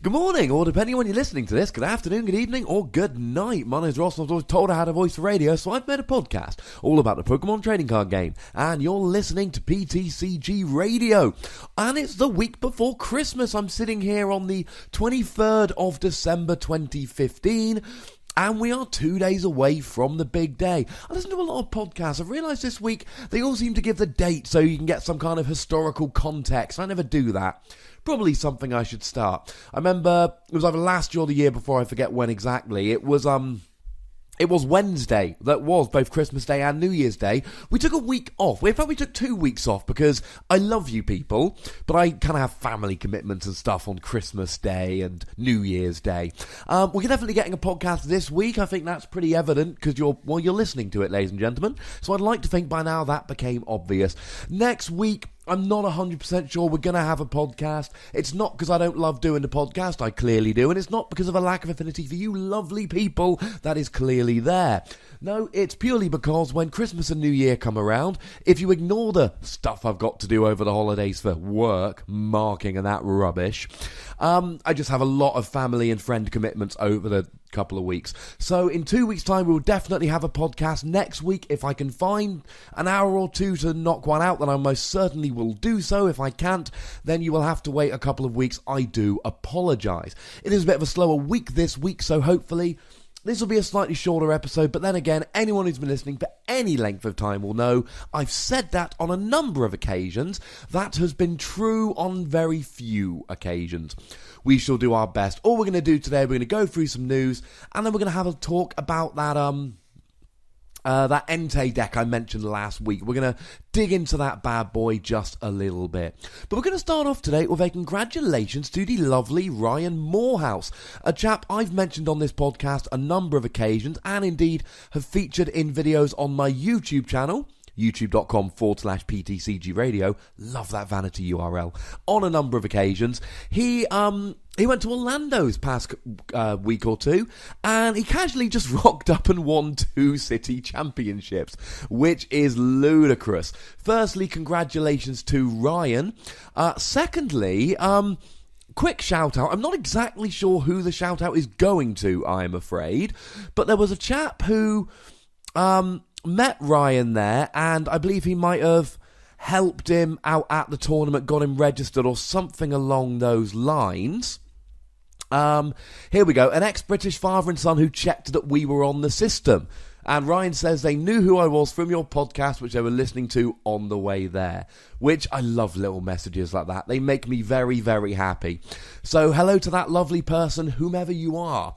Good morning, or depending on when you're listening to this, good afternoon, good evening, or good night. My name's Ross, and I was always told I had a voice for radio, so I've made a podcast all about the Pokémon trading card game. And you're listening to PTCGRadio. And it's the week before Christmas. I'm sitting here on the 23rd of December 2015. And we are 2 days away from the big day. I listen to a lot of podcasts. I've realised this week they all seem to give the date so you can get some kind of historical context. I never do that. Probably something I should start. I remember it was either last year or the year before, I forget when exactly. It was Wednesday. That was both Christmas Day and New Year's Day. We took a week off. In fact, we took 2 weeks off because I love you people, but I kind of have family commitments and stuff on Christmas Day and New Year's Day. We're definitely getting a podcast this week. I think that's pretty evident because you're listening to it, ladies and gentlemen. So I'd like to think by now that became obvious. Next week, I'm not 100% sure we're going to have a podcast. It's not because I don't love doing the podcast. I clearly do. And it's not because of a lack of affinity for you lovely people. That is clearly there. No, it's purely because when Christmas and New Year come around, if you ignore the stuff I've got to do over the holidays for work, marking and that rubbish, I just have a lot of family and friend commitments over the couple of weeks. So in 2 weeks' time, we'll definitely have a podcast. Next week, if I can find an hour or two to knock one out, then I most certainly will do so. If I can't, then you will have to wait a couple of weeks. I do apologise. It is a bit of a slower week this week, so hopefully this will be a slightly shorter episode, but then again, anyone who's been listening for any length of time will know I've said that on a number of occasions. That has been true on very few occasions. We shall do our best. All we're going to do today, we're going to go through some news, and then we're going to have a talk about that Entei deck I mentioned last week. We're going to dig into that bad boy just a little bit. But we're going to start off today with a congratulations to the lovely Ryan Morehouse, a chap I've mentioned on this podcast a number of occasions, and indeed have featured in videos on my YouTube channel, youtube.com/PTCGRadio. Love that vanity URL. On a number of occasions. He went to Orlando this past week or two, and he casually just rocked up and won 2 city championships, which is ludicrous. Firstly, congratulations to Ryan. Secondly, quick shout out. I'm not exactly sure who the shout out is going to, I'm afraid, but there was a chap who met Ryan there, and I believe he might have helped him out at the tournament, got him registered or something along those lines. Here we go. An ex-British father and son who checked that we were on the system. And Ryan says they knew who I was from your podcast, which they were listening to on the way there. Which, I love little messages like that. They make me very, very happy. So hello to that lovely person, whomever you are.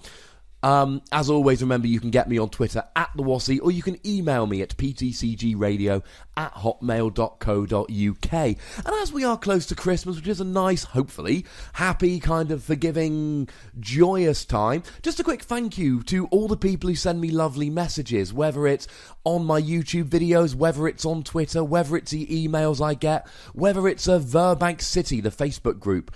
As always, remember you can get me on Twitter @TheWassy, or you can email me at ptcgradio@hotmail.co.uk. And as we are close to Christmas, which is a nice, hopefully, happy, kind of forgiving, joyous time, just a quick thank you to all the people who send me lovely messages, whether it's on my YouTube videos, whether it's on Twitter, whether it's the emails I get, whether it's a Verbank City, the Facebook group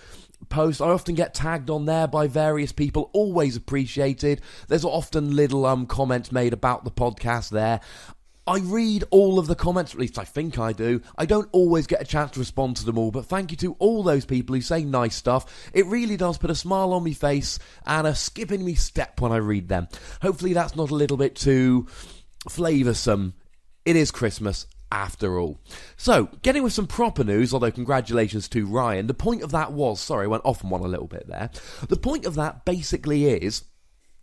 post. I often get tagged on there by various people, always appreciated. There's often little comments made about the podcast there. I read all of the comments, at least I think I do. I don't always get a chance to respond to them all, but thank you to all those people who say nice stuff. It really does put a smile on my face and a skip in me step when I read them. Hopefully that's not a little bit too flavoursome. It is Christmas after all. So, getting with some proper news, although congratulations to Ryan. The point of that was, sorry, I went off on one a little bit there. The point of that basically is,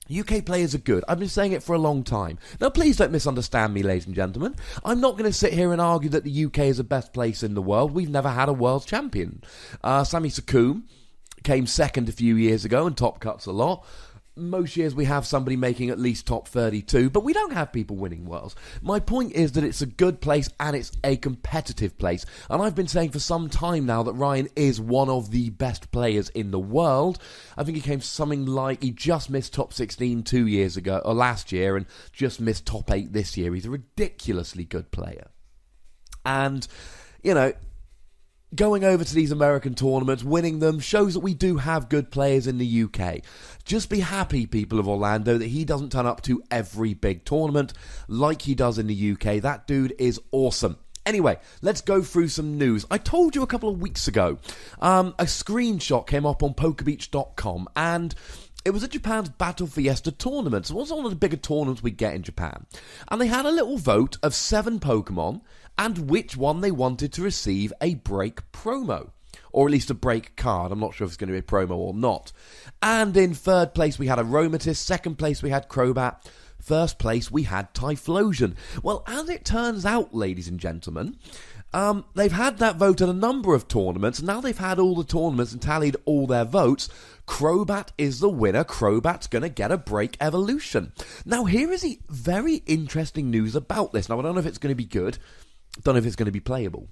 UK players are good. I've been saying it for a long time. Now, please don't misunderstand me, ladies and gentlemen. I'm not going to sit here and argue that the UK is the best place in the world. We've never had a world champion. Sami Sakoum came second a few years ago and top cuts a lot. Most years we have somebody making at least top 32, but we don't have people winning worlds. My point is that it's a good place and it's a competitive place. And I've been saying for some time now that Ryan is one of the best players in the world. I think he came something like, he just missed top 16 2 years ago, or last year, and just missed top 8 this year. He's a ridiculously good player. And, you know, going over to these American tournaments, winning them, shows that we do have good players in the UK. Just be happy, people of Orlando, that he doesn't turn up to every big tournament like he does in the UK. That dude is awesome. Anyway, let's go through some news. I told you a couple of weeks ago, a screenshot came up on pokebeach.com, and it was at Japan's Battle Fiesta tournament. So it was one of the bigger tournaments we get in Japan. And they had a little vote of 7 Pokemon and which one they wanted to receive a break promo. Or at least a break card. I'm not sure if it's going to be a promo or not. And in third place we had Aromatisse. Second place we had Crobat. First place we had Typhlosion. Well, as it turns out, ladies and gentlemen, they've had that vote at a number of tournaments. Now they've had all the tournaments and tallied all their votes. Crobat is the winner. Crobat's going to get a break evolution. Now here is the very interesting news about this. Now I don't know if it's going to be good. I don't know if it's going to be playable.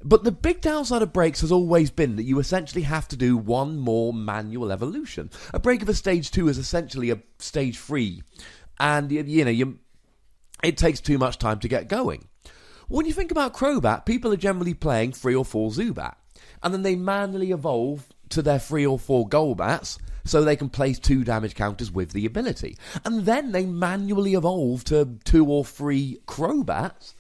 But the big downside of breaks has always been that you essentially have to do one more manual evolution. A break of a stage 2 is essentially a stage 3. And, it takes too much time to get going. When you think about Crobat, people are generally playing 3 or 4 Zubat. And then they manually evolve to their 3 or 4 Golbats so they can place 2 damage counters with the ability. And then they manually evolve to 2 or 3 Crobats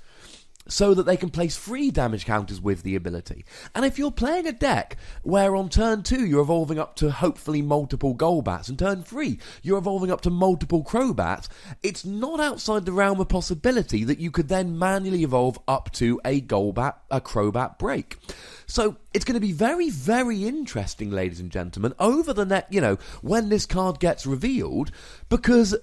so that they can place 3 damage counters with the ability. And if you're playing a deck where on turn 2 you're evolving up to hopefully multiple Golbats, and turn 3 you're evolving up to multiple Crobats, it's not outside the realm of possibility that you could then manually evolve up to a Crobat break. So it's going to be very, very interesting, ladies and gentlemen, over the next, when this card gets revealed, because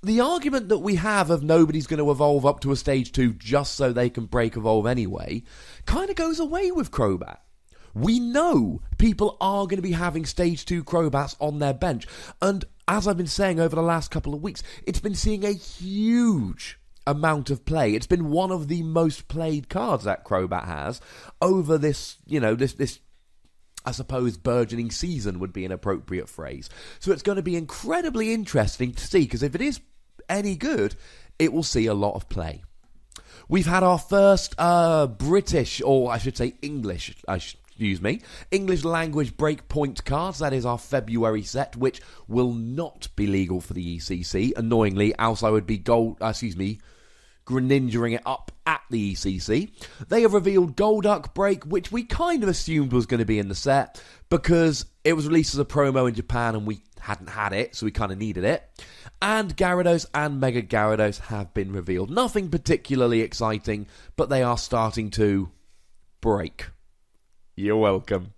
the argument that we have of nobody's going to evolve up to a stage 2 just so they can break evolve anyway kind of goes away with Crobat. We know people are going to be having stage 2 Crobats on their bench, and as I've been saying over the last couple of weeks, it's been seeing a huge amount of play. It's been one of the most played cards that Crobat has over this, this I suppose burgeoning season would be an appropriate phrase. So it's going to be incredibly interesting to see, because if it is any good, it will see a lot of play. We've had our first British, or I should say English language breakpoint cards. That is our February set, which will not be legal for the ECC. Annoyingly, else I would be Greninjaing it up at the ECC. They have revealed Golduck Break, which we kind of assumed was going to be in the set because it was released as a promo in Japan and we hadn't had it, so we kind of needed it. And Gyarados and Mega Gyarados have been revealed. Nothing particularly exciting, but they are starting to break. You're welcome.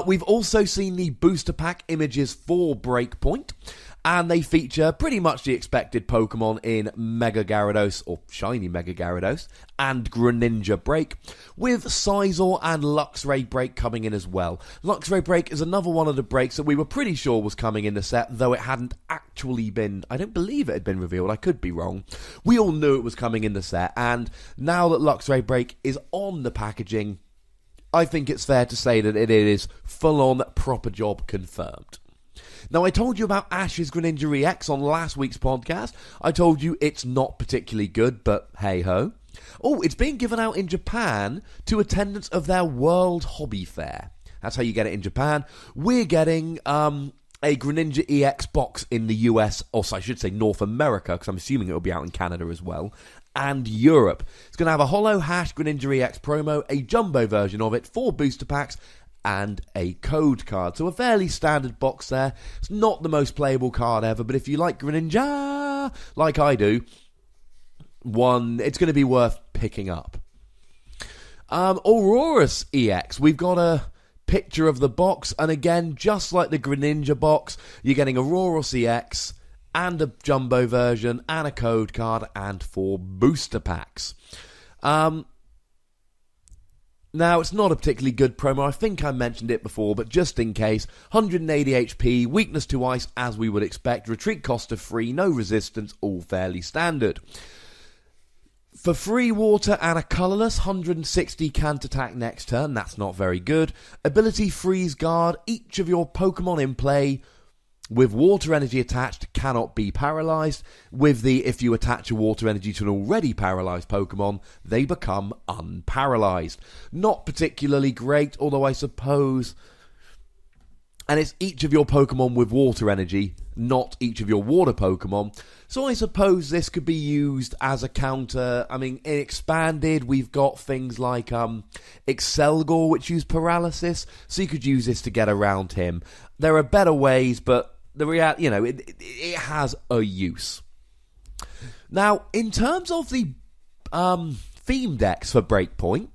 We've also seen the booster pack images for Breakpoint, and they feature pretty much the expected Pokemon in Mega Gyarados, or Shiny Mega Gyarados, and Greninja Break, with Scizor and Luxray Break coming in as well. Luxray Break is another one of the breaks that we were pretty sure was coming in the set, though it hadn't actually been, I don't believe it had been revealed, I could be wrong. We all knew it was coming in the set, and now that Luxray Break is on the packaging, I think it's fair to say that it is full-on proper job confirmed. Now, I told you about Ash's Greninja EX on last week's podcast. I told you it's not particularly good, but hey-ho. Oh, it's being given out in Japan to attendants of their World Hobby Fair. That's how you get it in Japan. We're getting a Greninja EX box in the US, or I should say North America, because I'm assuming it'll be out in Canada as well, and Europe. It's going to have a Holo Hash Greninja EX promo, a jumbo version of it, 4 booster packs, and a code card. So a fairly standard box there. It's not the most playable card ever, but if you like Greninja, like I do, it's going to be worth picking up. Aurorus EX, we've got a picture of the box, and again, just like the Greninja box, you're getting Aurorus EX, and a jumbo version, and a code card, and 4 booster packs. Now, it's not a particularly good promo. I think I mentioned it before, but just in case, 180 HP, weakness to ice, as we would expect, retreat cost of 3, no resistance, all fairly standard. For free water and a colourless, 160 can't attack next turn, that's not very good. Ability freeze guard, each of your Pokemon in play with water energy attached cannot be paralysed. With the, if you attach a water energy to an already paralysed Pokemon, they become unparalysed. Not particularly great, although I suppose... And it's each of your Pokemon with water energy not each of your water Pokemon. So I suppose this could be used as a counter. I mean, in Expanded, we've got things like Excelgor, which use paralysis, so you could use this to get around him. There are better ways, but it has a use. Now, in terms of the theme decks for Breakpoint,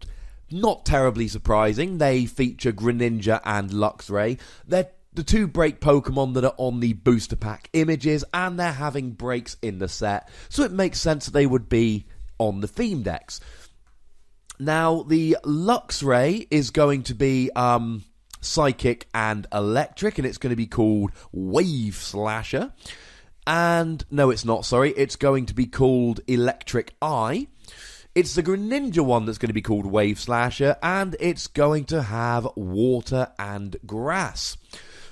not terribly surprising. They feature Greninja and Luxray. They're the two break Pokemon that are on the booster pack images, and they're having breaks in the set, so it makes sense that they would be on the theme decks. Now, the Luxray is going to be Psychic and Electric, and it's going to be called Wave Slasher. And, no, it's not, sorry. It's going to be called Electric Eye. It's the Greninja one that's going to be called Wave Slasher, and it's going to have Water and Grass.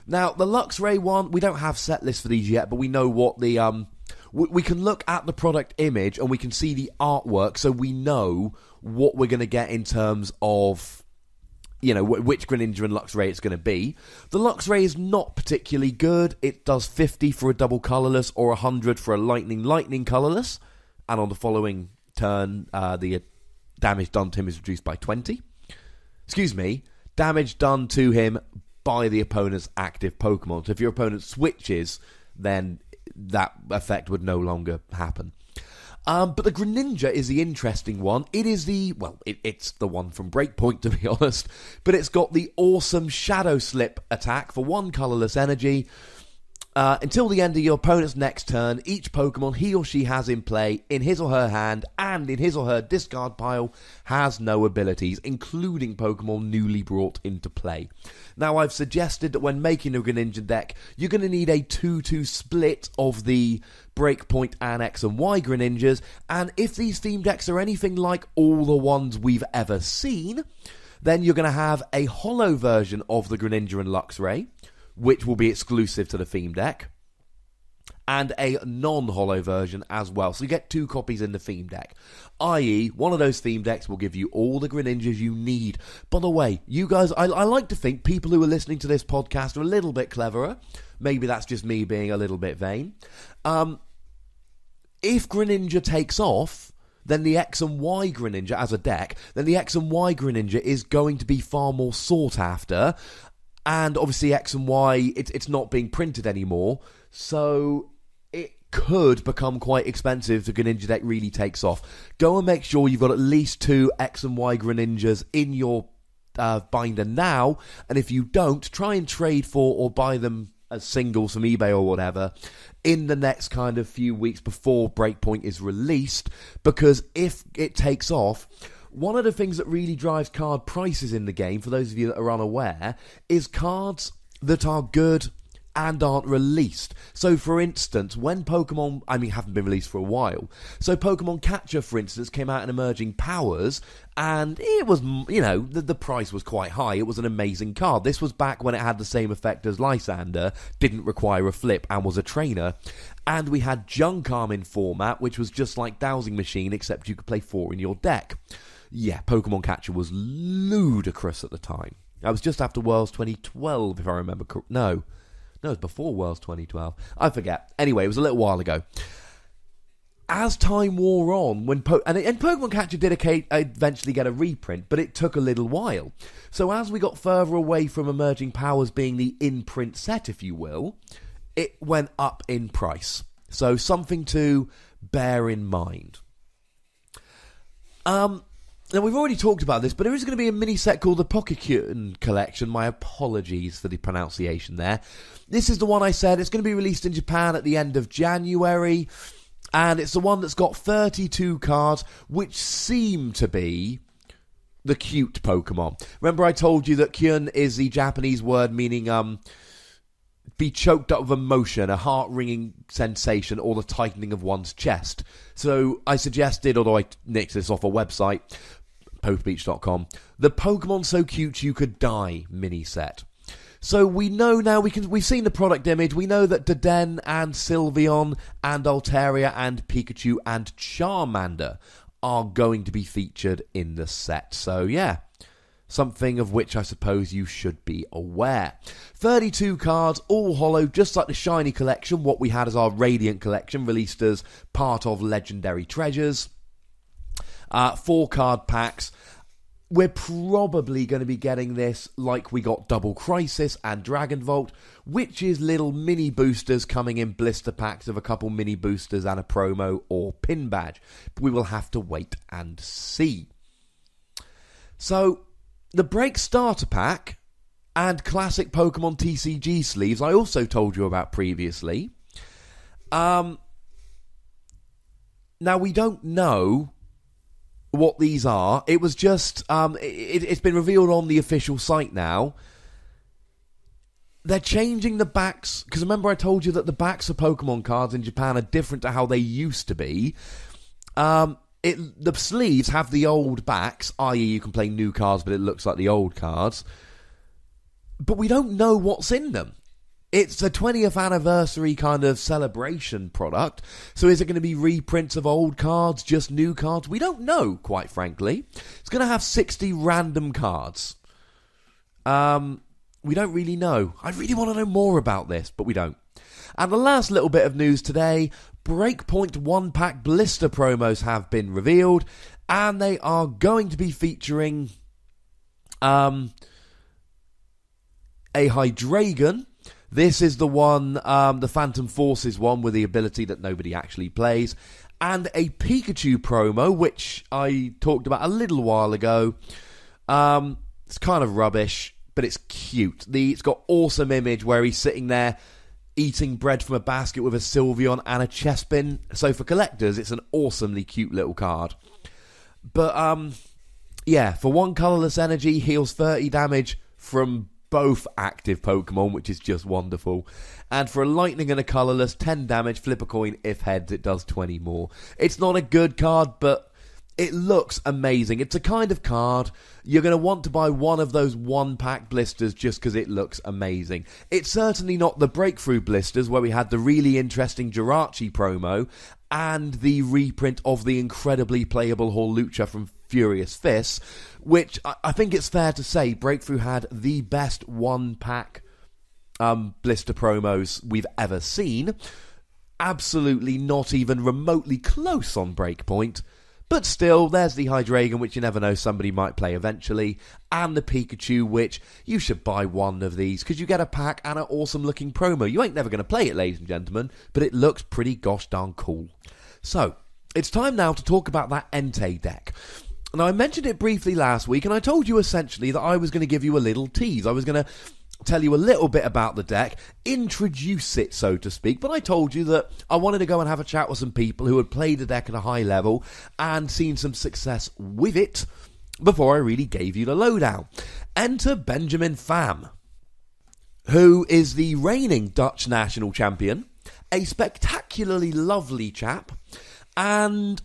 Now, the Luxray one, we don't have set lists for these yet, but we know what the... we can look at the product image, and we can see the artwork, so we know what we're going to get in terms of... which Greninja and Luxray it's going to be. The Luxray is not particularly good. It does 50 for a double colourless or 100 for a lightning colourless. And on the following turn, the damage done to him is reduced by 20. Excuse me, damage done to him by the opponent's active Pokemon. So if your opponent switches, then that effect would no longer happen. But the Greninja is the interesting one. It is it's the one from Breakpoint, to be honest. But it's got the awesome Shadow Slip attack for 1 colourless energy. Until the end of your opponent's next turn, each Pokemon he or she has in play, in his or her hand, and in his or her discard pile, has no abilities, including Pokemon newly brought into play. Now, I've suggested that when making a Greninja deck, you're going to need a 2-2 split of the Breakpoint and X and Y Greninjas, and if these theme decks are anything like all the ones we've ever seen, then you're going to have a holo version of the Greninja and Luxray, which will be exclusive to the theme deck, and a non-holo version as well. So you get 2 copies in the theme deck, i.e. one of those theme decks will give you all the Greninjas you need. By the way, you guys, I like to think people who are listening to this podcast are a little bit cleverer. Maybe that's just me being a little bit vain. If Greninja takes off, then the X and Y Greninja as a deck, then the X and Y Greninja is going to be far more sought after. And obviously X and Y, it's not being printed anymore, so it could become quite expensive if the Greninja deck really takes off. Go and make sure you've got at least 2 X and Y Greninjas in your binder now, and if you don't, try and trade for or buy them as singles from eBay or whatever in the next kind of few weeks before Breakpoint is released, because if it takes off... One of the things that really drives card prices in the game, for those of you that are unaware, is cards that are good and aren't released. So, for instance, when Pokemon, haven't been released for a while. So, Pokemon Catcher, for instance, came out in Emerging Powers, and it was, the price was quite high. It was an amazing card. This was back when it had the same effect as Lysander, didn't require a flip, and was a trainer. And we had Junk Arm in format, which was just like Dowsing Machine, except you could play 4 in your deck. Yeah, Pokemon Catcher was ludicrous at the time. That was just after Worlds 2012, if I remember correctly. No, it was before Worlds 2012. I forget. Anyway, it was a little while ago. As time wore on, and Pokemon Catcher did eventually get a reprint, but it took a little while. So as we got further away from Emerging Powers being the in-print set, if you will, it went up in price. So something to bear in mind. Now, we've already talked about this, but there is going to be a mini set called the Pokémon Collection. My apologies for the pronunciation there. This is the one I said. It's going to be released in Japan at the end of January, and it's the one that's got 32 cards, which seem to be the cute Pokemon. Remember I told you that Kyun is the Japanese word meaning be choked up with emotion, a heart-wringing sensation, or the tightening of one's chest. So I suggested, although I nicked this off a website, pokebeach.com, the Pokemon So Cute You Could Die mini set. So we know now, we've seen the product image, we know that Doden and Sylveon and Altaria and Pikachu and Charmander are going to be featured in the set. So yeah, something of which I suppose you should be aware. 32 cards, all holo, just like the Shiny Collection, what we had as our Radiant Collection, released as part of Legendary Treasures. 4 card packs. We're probably going to be getting this like we got Double Crisis and Dragon Vault, which is little mini boosters coming in blister packs of a couple mini boosters and a promo or pin badge. We will have to wait and see. So, the Break Starter Pack and Classic Pokemon TCG sleeves I also told you about previously. Now, we don't know what these are. It was just it's been revealed on the official site now. They're changing the backs, because remember I told you that the backs of Pokemon cards in Japan are different to how they used to be. The sleeves have the old backs, i.e. you can play new cards but it looks like the old cards, but we don't know what's in them. It's a 20th anniversary kind of celebration product. So is it going to be reprints of old cards, just new cards? We don't know, quite frankly. It's going to have 60 random cards. We don't really know. I really want to know more about this, but we don't. And the last little bit of news today, Breakpoint 1-pack blister promos have been revealed, and they are going to be featuring a Hydreigon. This is the one, the Phantom Forces one with the ability that nobody actually plays. And a Pikachu promo, which I talked about a little while ago. It's kind of rubbish, but it's cute. It's got awesome image where he's sitting there eating bread from a basket with a Sylveon and a Chespin. So for collectors, it's an awesomely cute little card. But, yeah, for 1 colourless energy, heals 30 damage from both active Pokemon, which is just wonderful. And for a lightning and a colourless, 10 damage, flip a coin, if heads it does 20 more. It's not a good card, but it looks amazing. It's a kind of card you're going to want to buy one of those 1-pack blisters just because it looks amazing. It's certainly not the breakthrough blisters where we had the really interesting Jirachi promo and the reprint of the incredibly playable Hawlucha from Furious Fists, which I think it's fair to say Breakthrough had the best 1-pack blister promos we've ever seen. Absolutely not even remotely close on Breakpoint. But still, there's the Hydreigon, which you never know, somebody might play eventually, and the Pikachu, which you should buy one of these, because you get a pack and an awesome looking promo. You ain't never going to play it, ladies and gentlemen, but it looks pretty gosh darn cool. So, it's time now to talk about that Entei deck. Now, I mentioned it briefly last week, and I told you essentially that I was going to give you a little tease. I was going to tell you a little bit about the deck, introduce it, so to speak, but I told you that I wanted to go and have a chat with some people who had played the deck at a high level and seen some success with it before I really gave you the lowdown. Enter Benjamin Pham, who is the reigning Dutch national champion, a spectacularly lovely chap, and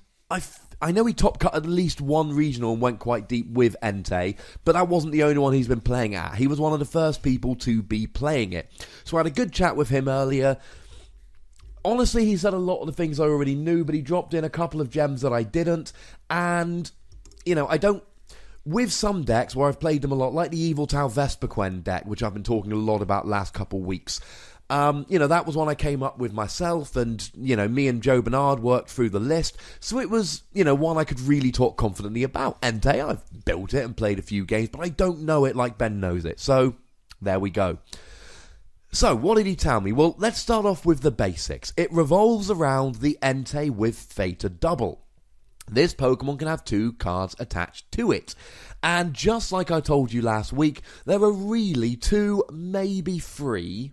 I know he top cut at least one regional and went quite deep with Entei, but that wasn't the only one he's been playing at. He was one of the first people to be playing it. So I had a good chat with him earlier. Honestly, he said a lot of the things I already knew, but he dropped in a couple of gems that I didn't. And, you know, with some decks where I've played them a lot, like the Evil Tau Vesperquen deck, which I've been talking a lot about last couple of weeks, that was one I came up with myself, and, me and Joe Bernard worked through the list, so it was, one I could really talk confidently about. Entei, I've built it and played a few games, but I don't know it like Ben knows it, so there we go. So, what did he tell me? Well, let's start off with the basics. It revolves around the Entei with Theta Double. This Pokemon can have 2 cards attached to it. And just like I told you last week, there are really 2, maybe 3...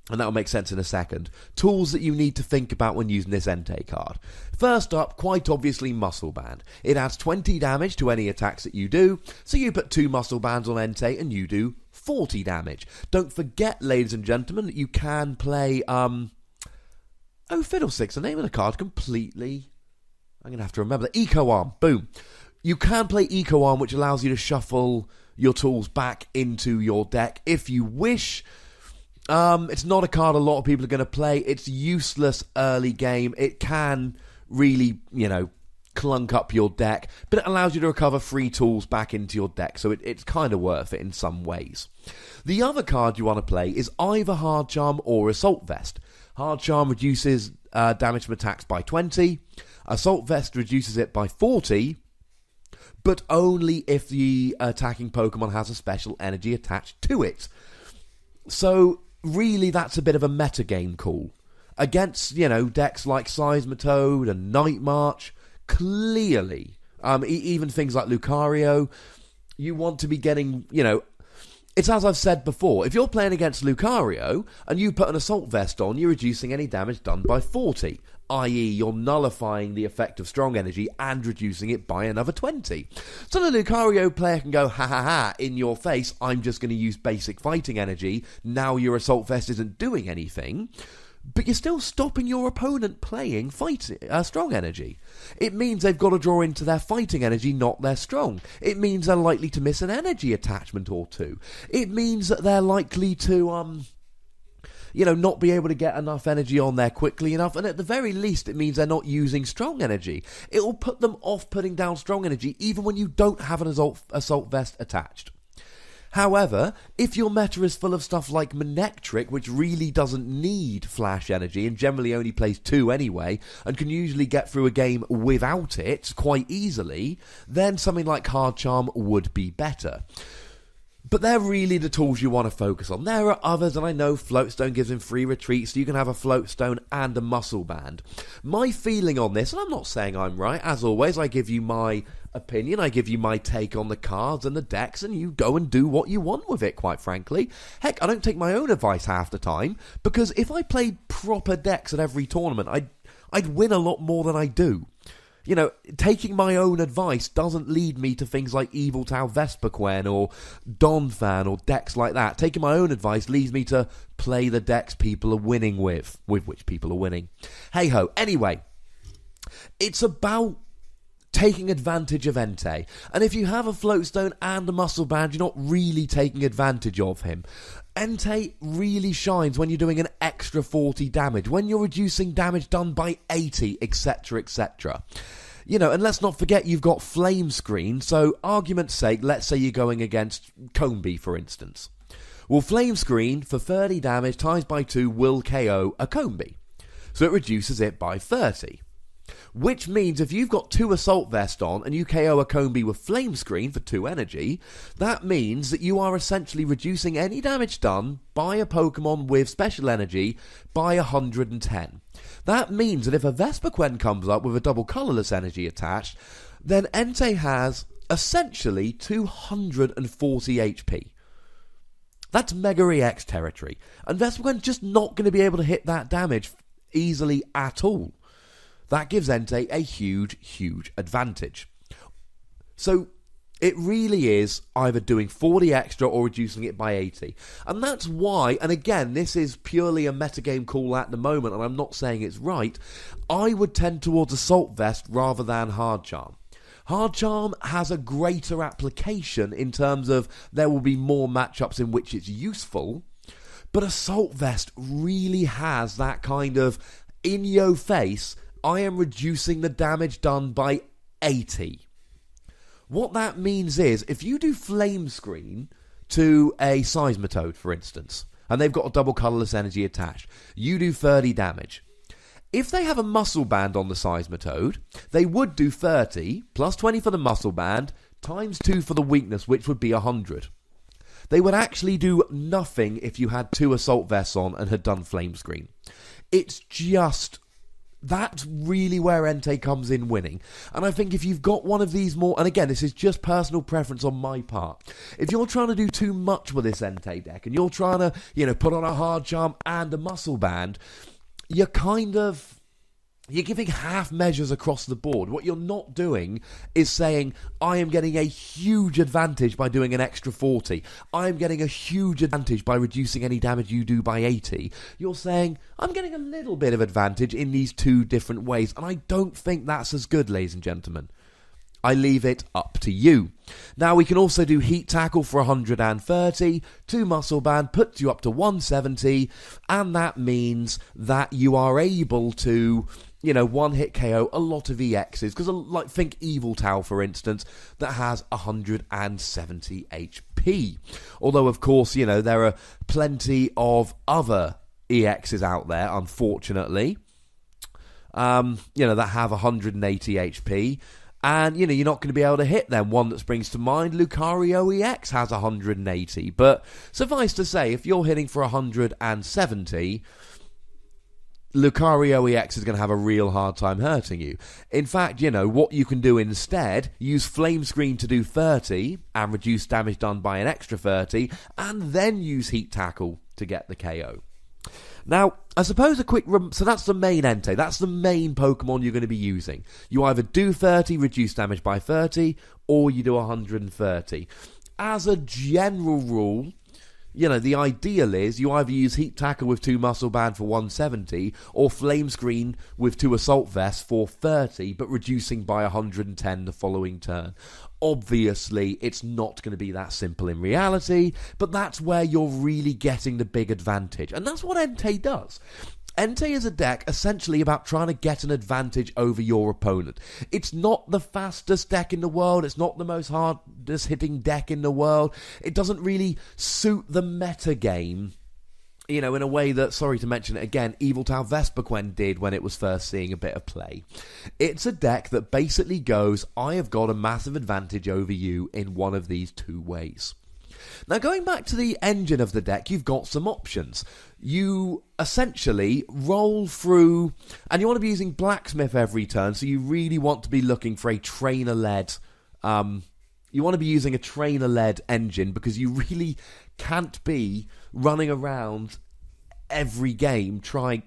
and that'll make sense in a second, tools that you need to think about when using this Entei card. First up, quite obviously, Muscle Band. It adds 20 damage to any attacks that you do, so you put 2 Muscle Bands on Entei and you do 40 damage. Don't forget, ladies and gentlemen, that you can play, Fiddlesticks, the name of the card completely, I'm going to have to remember, the Eco Arm, boom. You can play Eco Arm, which allows you to shuffle your tools back into your deck if you wish. It's not a card a lot of people are going to play. It's useless early game. It can really, clunk up your deck, but it allows you to recover free tools back into your deck, so it's kind of worth it in some ways. The other card you want to play is either Hard Charm or Assault Vest. Hard Charm reduces damage from attacks by 20, Assault Vest reduces it by 40, but only if the attacking Pokemon has a special energy attached to it. So, really, that's a bit of a metagame call. Against, decks like Seismitoad and Night March, clearly, even things like Lucario, you want to be getting, it's as I've said before, if you're playing against Lucario and you put an Assault Vest on, you're reducing any damage done by 40, i.e. you're nullifying the effect of Strong Energy and reducing it by another 20. So the Lucario player can go, ha ha ha, in your face, I'm just going to use basic fighting energy, now your Assault Vest isn't doing anything. But you're still stopping your opponent playing strong energy. It means they've got to draw into their fighting energy, not their strong. It means they're likely to miss an energy attachment or two. It means that they're likely to, not be able to get enough energy on there quickly enough. And at the very least, it means they're not using strong energy. It will put them off putting down strong energy, even when you don't have an assault vest attached. However, if your meta is full of stuff like Manectric, which really doesn't need flash energy and generally only plays 2 anyway, and can usually get through a game without it quite easily, then something like Hard Charm would be better. But they're really the tools you want to focus on. There are others, and I know Floatstone gives him free retreat, so you can have a Floatstone and a Muscle Band. My feeling on this, and I'm not saying I'm right, as always, I give you my opinion, I give you my take on the cards and the decks, and you go and do what you want with it, quite frankly. Heck, I don't take my own advice half the time, because if I played proper decks at every tournament, I'd win a lot more than I do. Taking my own advice doesn't lead me to things like Evil Tau Vesperquen or Donphan or decks like that. Taking my own advice leads me to play the decks people are winning with which people are winning. Hey-ho. Anyway, it's about taking advantage of Entei. And if you have a Floatstone and a Muscle Band, you're not really taking advantage of him. Entei really shines when you're doing an extra 40 damage, when you're reducing damage done by 80, etc, etc. And let's not forget you've got Flame Screen, so argument's sake, let's say you're going against Combee, for instance. Well, Flame Screen, for 30 damage, times by 2 will KO a Combee. So it reduces it by 30. Which means if you've got 2 Assault Vest on and you KO a Combee with Flame Screen for 2 energy, that means that you are essentially reducing any damage done by a Pokemon with special energy by 110. That means that if a Vesperquen comes up with a double colourless energy attached, then Entei has essentially 240 HP. That's Mega EX territory. And Vesperquen's just not going to be able to hit that damage easily at all. That gives Entei a huge, huge advantage. So it really is either doing 40 extra or reducing it by 80. And that's why, and again, this is purely a metagame call at the moment, and I'm not saying it's right, I would tend towards Assault Vest rather than Hard Charm. Hard Charm has a greater application in terms of there will be more matchups in which it's useful, but Assault Vest really has that kind of in-your-face, I am reducing the damage done by 80. What that means is, if you do Flame Screen to a Seismitoad, for instance, and they've got a double colourless energy attached, you do 30 damage. If they have a Muscle Band on the Seismitoad, they would do 30, plus 20 for the Muscle Band, times 2 for the weakness, which would be 100. They would actually do nothing if you had 2 Assault Vests on and had done Flame Screen. It's just... that's really where Entei comes in winning. And I think if you've got one of these more... and again, this is just personal preference on my part. If you're trying to do too much with this Entei deck, and you're trying to, put on a Hard Charm and a Muscle Band, you're giving half measures across the board. What you're not doing is saying, I am getting a huge advantage by doing an extra 40. I am getting a huge advantage by reducing any damage you do by 80. You're saying, I'm getting a little bit of advantage in these 2 different ways. And I don't think that's as good, ladies and gentlemen. I leave it up to you. Now, we can also do Heat Tackle for 130, 2 Muscle Band puts you up to 170, and that means that you are able to, one-hit KO a lot of EXs, because like think Evil Tau, for instance, that has 170 HP. Although, of course, there are plenty of other EXs out there, unfortunately, that have 180 HP. And, you're not going to be able to hit them. One that springs to mind, Lucario EX has 180. But suffice to say, if you're hitting for 170... Lucario EX is going to have a real hard time hurting you. In fact, what you can do instead, use Flame Screen to do 30 and reduce damage done by an extra 30, and then use Heat Tackle to get the KO. Now, I suppose so that's the main Entei, that's the main Pokemon you're going to be using. You either do 30, reduce damage by 30, or you do 130. As a general rule, the ideal is you either use Heat Tackle with 2 Muscle Band for 170, or Flame Screen with 2 Assault Vests for 30, but reducing by 110 the following turn. Obviously, it's not going to be that simple in reality, but that's where you're really getting the big advantage. And that's what Entei does. Entei is a deck essentially about trying to get an advantage over your opponent. It's not the fastest deck in the world. It's not the most hardest hitting deck in the world. It doesn't really suit the meta game, in a way that, sorry to mention it again, Evil Tau Vespiquen did when it was first seeing a bit of play. It's a deck that basically goes, I have got a massive advantage over you in one of these two ways. Now, going back to the engine of the deck, you've got some options. You essentially roll through, and you want to be using Blacksmith every turn, so you really want to be looking for a trainer-led, you want to be using a trainer-led engine, because you really can't be running around every game trying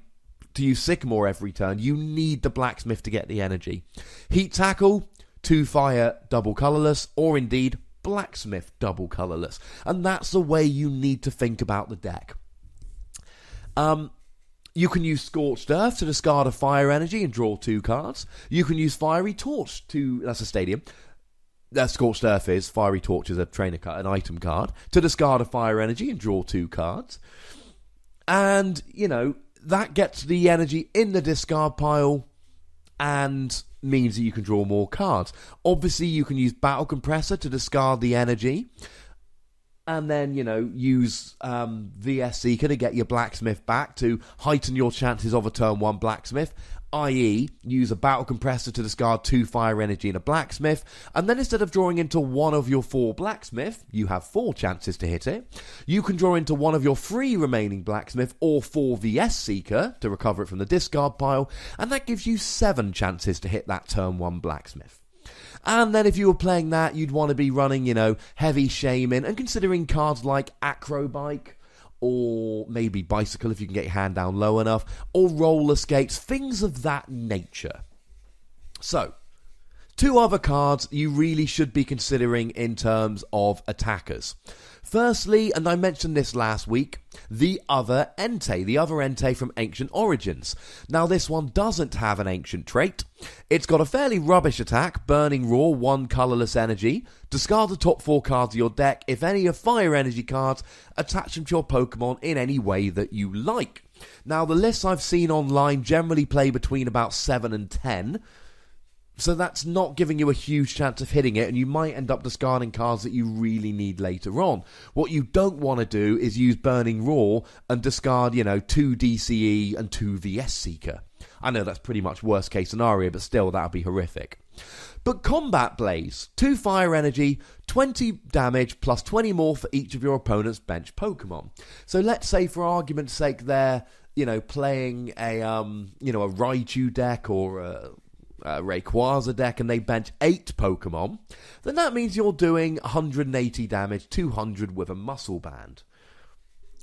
to use Sycamore every turn. You need the Blacksmith to get the energy. Heat Tackle, 2 Fire, double colourless, or indeed Blacksmith double colourless, and that's the way you need to think about the deck. You can use Scorched Earth to discard a fire energy and draw 2 cards. You can use Fiery Torch that's a stadium. Scorched Earth is, Fiery Torch is a trainer card, an item card, to discard a fire energy and draw 2 cards. And, that gets the energy in the discard pile and means that you can draw more cards. Obviously, you can use Battle Compressor to discard the energy, and then, use VS Seeker to get your Blacksmith back to heighten your chances of a turn 1 Blacksmith, i.e. use a Battle Compressor to discard 2 fire energy and a Blacksmith, and then instead of drawing into one of your 4 Blacksmith, you have 4 chances to hit it. You can draw into one of your 3 remaining Blacksmith or 4 VS Seeker to recover it from the discard pile, and that gives you 7 chances to hit that turn 1 Blacksmith. And then if you were playing that, you'd want to be running, Heavy Shaman, and considering cards like Acrobike, or maybe Bicycle if you can get your hand down low enough, or Roller Skates, things of that nature. So, 2 other cards you really should be considering in terms of attackers. Firstly, and I mentioned this last week, the other Entei from Ancient Origins. Now, this one doesn't have an ancient trait. It's got a fairly rubbish attack, Burning Roar, 1 colourless energy. Discard the top 4 cards of your deck. If any are fire energy cards, attach them to your Pokemon in any way that you like. Now, the lists I've seen online generally play between about 7 and 10. So that's not giving you a huge chance of hitting it, and you might end up discarding cards that you really need later on. What you don't want to do is use Burning Roar and discard, 2 DCE and 2 VS Seeker. I know that's pretty much worst case scenario, but still, that would be horrific. But Combat Blaze, 2 fire energy, 20 damage, plus 20 more for each of your opponent's bench Pokemon. So let's say, for argument's sake, they're, playing a Raichu deck or a Rayquaza deck, and they bench 8 Pokemon, then that means you're doing 180 damage, 200 with a Muscle Band.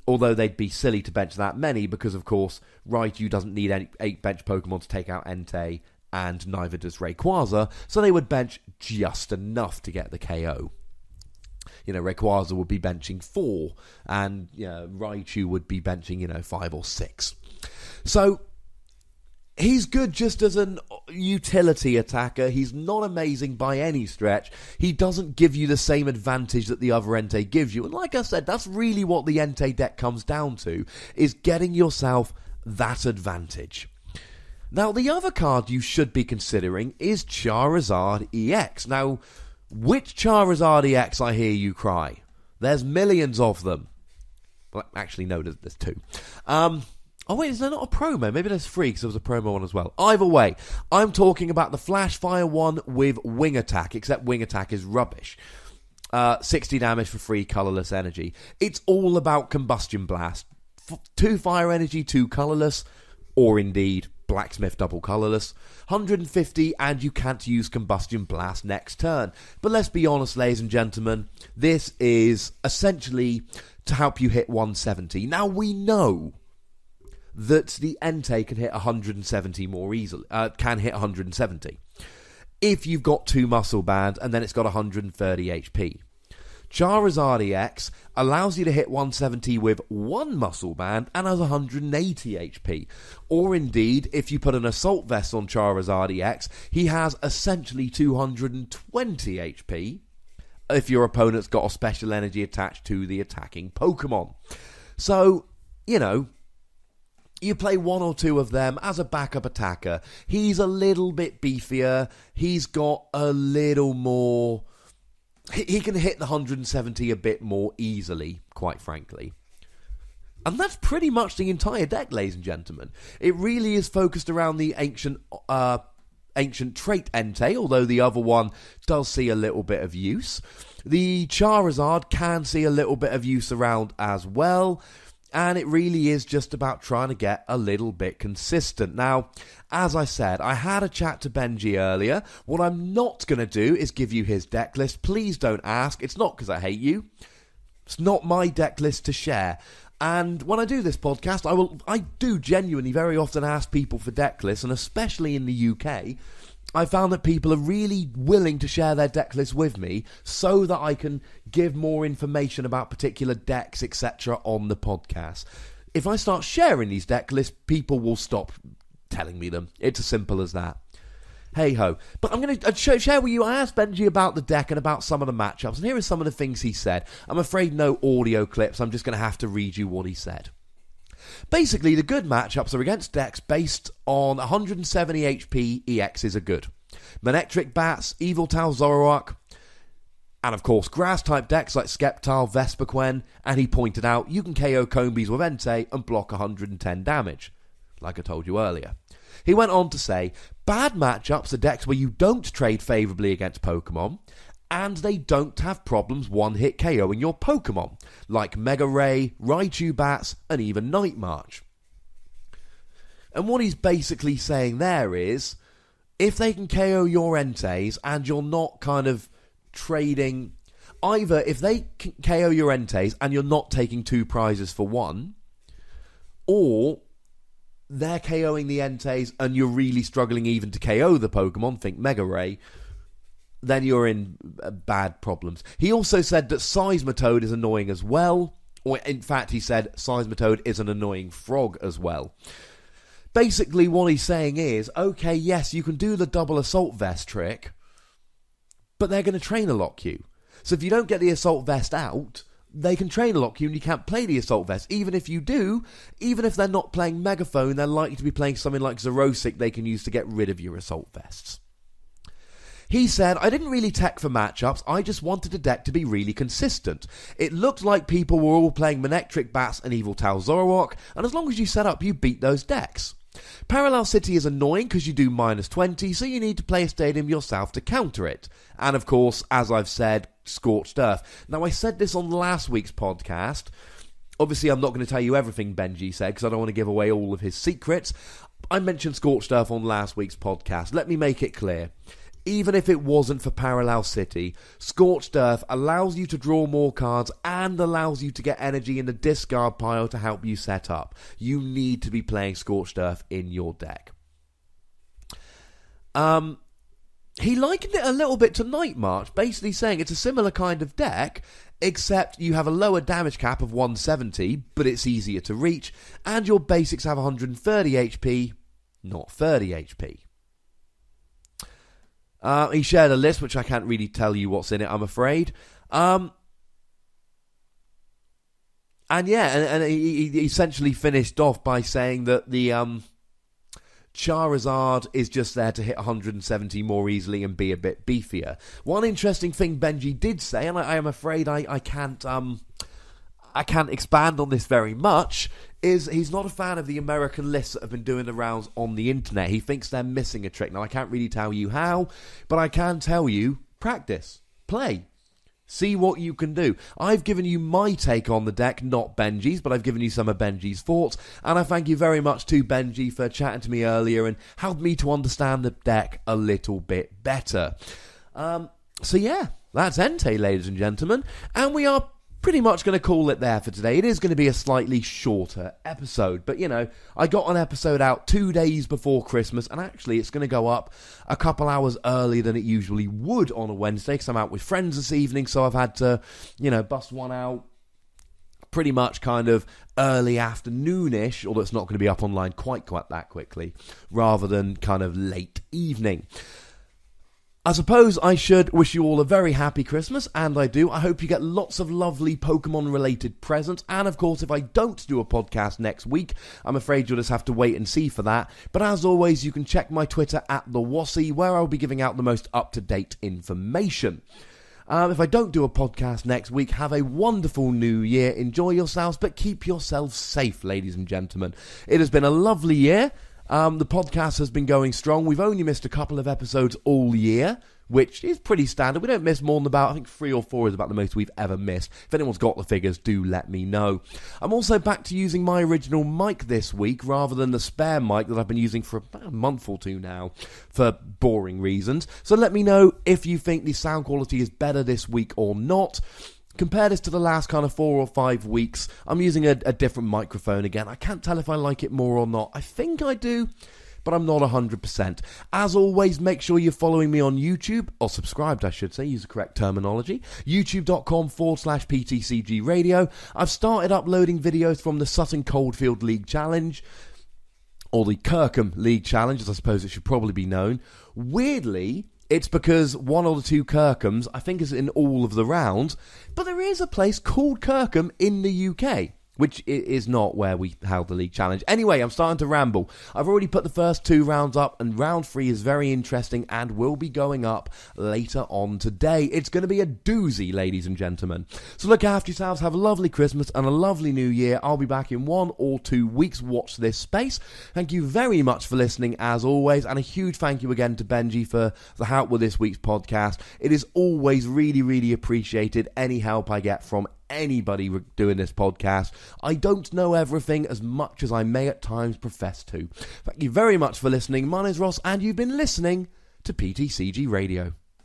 Although they'd be silly to bench that many, because of course Raichu doesn't need 8 bench Pokemon to take out Entei, and neither does Rayquaza, so they would bench just enough to get the KO. Rayquaza would be benching 4, and Raichu would be benching 5 or 6. So he's good just as an utility attacker. He's not amazing by any stretch. He doesn't give you the same advantage that the other Entei gives you. And like I said, that's really what the Entei deck comes down to, is getting yourself that advantage. Now, the other card you should be considering is Charizard EX. Now, which Charizard EX, I hear you cry? There's millions of them. Well, actually, no, there's two. Oh, wait, is there not a promo? Maybe there's three, because there was a promo one as well. Either way, I'm talking about the Flash Fire one with Wing Attack, except Wing Attack is rubbish. 60 damage for free colourless energy. It's all about Combustion Blast. 2 fire energy, 2 colourless, or indeed Blacksmith double colourless. 150 and you can't use Combustion Blast next turn. But let's be honest, ladies and gentlemen, this is essentially to help you hit 170. Now we know that the Entei can hit 170 more easily. Can hit 170 if you've got 2 Muscle Band and then it's got 130 HP. Charizard EX allows you to hit 170 with 1 Muscle Band and has 180 HP. Or indeed, if you put an Assault Vest on Charizard EX, he has essentially 220 HP if your opponent's got a special energy attached to the attacking Pokemon. So, you know, you play 1 or 2 of them as a backup attacker. He's a little bit beefier. He's got a little more... He can hit the 170 a bit more easily, quite frankly. And that's pretty much the entire deck, ladies and gentlemen. It really is focused around the ancient trait Entei, although the other one does see a little bit of use. The Charizard can see a little bit of use around as well. And it really is just about trying to get a little bit consistent. Now, as I said, I had a chat to Benji earlier. What I'm not going to do is give you his deck list. Please don't ask. It's not because I hate you. It's not my deck list to share. And when I do this podcast, I do genuinely very often ask people for deck lists, and especially in the UK, I found that people are really willing to share their deck list with me so that I can give more information about particular decks, etc. on the podcast. If I start sharing these deck lists, people will stop telling me them. It's as simple as that. Hey-ho. But I'm going to share with you, I asked Benji about the deck and about some of the matchups, and here are some of the things he said. I'm afraid no audio clips, I'm just going to have to read you what he said. Basically, the good matchups are against decks based on 170 HP EXs are good. Manectric Bats, Yveltal Zoroark, and of course grass-type decks like Sceptile, Vespiquen, and he pointed out you can KO Combees with Entei and block 110 damage, like I told you earlier. He went on to say, bad matchups are decks where you don't trade favourably against Pokemon, and they don't have problems one-hit KOing your Pokemon, like Mega Ray, Raichu Bats, and even Night March. And what he's basically saying there is, if they can KO your Enteis and you're not kind of trading... Either if they can KO your Enteis and you're not taking 2 prizes for 1, or they're KOing the Enteis and you're really struggling even to KO the Pokemon, think Mega Ray, then you're in bad problems. He also said that Seismitoad is annoying as well. Or in fact, he said Seismitoad is an annoying frog as well. Basically, what he's saying is, okay, yes, you can do the double Assault Vest trick, but they're going to Trainer Lock you. So if you don't get the Assault Vest out, they can Trainer Lock you and you can't play the Assault Vest. Even if you do, even if they're not playing Megaphone, they're likely to be playing something like Xerosic they can use to get rid of your Assault Vests. He said, I didn't really tech for matchups, I just wanted the deck to be really consistent. It looked like people were all playing Manectric Bats and Yveltal Zoroark, and as long as you set up, you beat those decks. Parallel City is annoying because you do -20, so you need to play a stadium yourself to counter it. And of course, as I've said, Scorched Earth. Now, I said this on last week's podcast. Obviously, I'm not going to tell you everything Benji said because I don't want to give away all of his secrets. I mentioned Scorched Earth on last week's podcast. Let me make it clear. Even if it wasn't for Parallel City, Scorched Earth allows you to draw more cards and allows you to get energy in the discard pile to help you set up. You need to be playing Scorched Earth in your deck. He likened it a little bit to Night March, basically saying it's a similar kind of deck, except you have a lower damage cap of 170, but it's easier to reach, and your basics have 130 HP, not 30 HP. He shared a list, which I can't really tell you what's in it, I'm afraid. And yeah, and he essentially finished off by saying that the Charizard is just there to hit 170 more easily and be a bit beefier. One interesting thing Benji did say, and I am afraid I can't expand on this very much, is he's not a fan of the American lists that have been doing the rounds on the internet. He thinks they're missing a trick. Now, I can't really tell you how, but I can tell you, practice, play. See what you can do. I've given you my take on the deck, not Benji's, but I've given you some of Benji's thoughts, and I thank you very much to Benji for chatting to me earlier and helped me to understand the deck a little bit better. So yeah, that's Entei, ladies and gentlemen, and we are pretty much going to call it there for today. It is going to be a slightly shorter episode, but you know, I got an episode out 2 days before Christmas, and actually it's going to go up a couple hours earlier than it usually would on a Wednesday, because I'm out with friends this evening, so I've had to, you know, bust one out pretty much kind of early afternoonish, although it's not going to be up online quite that quickly, rather than kind of late evening. I suppose I should wish you all a very happy Christmas, and I do. I hope you get lots of lovely Pokemon-related presents, and of course, if I don't do a podcast next week, I'm afraid you'll just have to wait and see for that. But as always, you can check my Twitter at @TheWassy, where I'll be giving out the most up-to-date information. If I don't do a podcast next week, have a wonderful new year, enjoy yourselves, but keep yourselves safe, ladies and gentlemen. It has been a lovely year. The podcast has been going strong. We've only missed a couple of episodes all year, which is pretty standard. We don't miss more than about, I think 3 or 4 is about the most we've ever missed. If anyone's got the figures, do let me know. I'm also back to using my original mic this week, rather than the spare mic that I've been using for about a month or 2 now, for boring reasons. So let me know if you think the sound quality is better this week or not. Compare this to the last kind of 4 or 5 weeks. I'm using a different microphone again. I can't tell if I like it more or not. I think I do, but I'm not 100%. As always, make sure you're following me on YouTube, or subscribed, I should say, use the correct terminology. youtube.com/PTCGRadio. I've started uploading videos from the Sutton Coldfield League Challenge, or the Kirkham League Challenge, as I suppose it should probably be known. Weirdly, it's because one or the 2 Kirkhams, I think, is in all of the rounds, but there is a place called Kirkham in the UK, which is not where we held the League Challenge. Anyway, I'm starting to ramble. I've already put the first 2 rounds up, and round 3 is very interesting and will be going up later on today. It's going to be a doozy, ladies and gentlemen. So look after yourselves, have a lovely Christmas and a lovely New Year. I'll be back in 1 or 2 weeks. Watch this space. Thank you very much for listening, as always, and a huge thank you again to Benji for the help with this week's podcast. It is always really, really appreciated, any help I get from anybody doing this podcast. I don't know everything as much as I may at times profess to. Thank you very much for listening. My name is Ross, and you've been listening to PTCG Radio.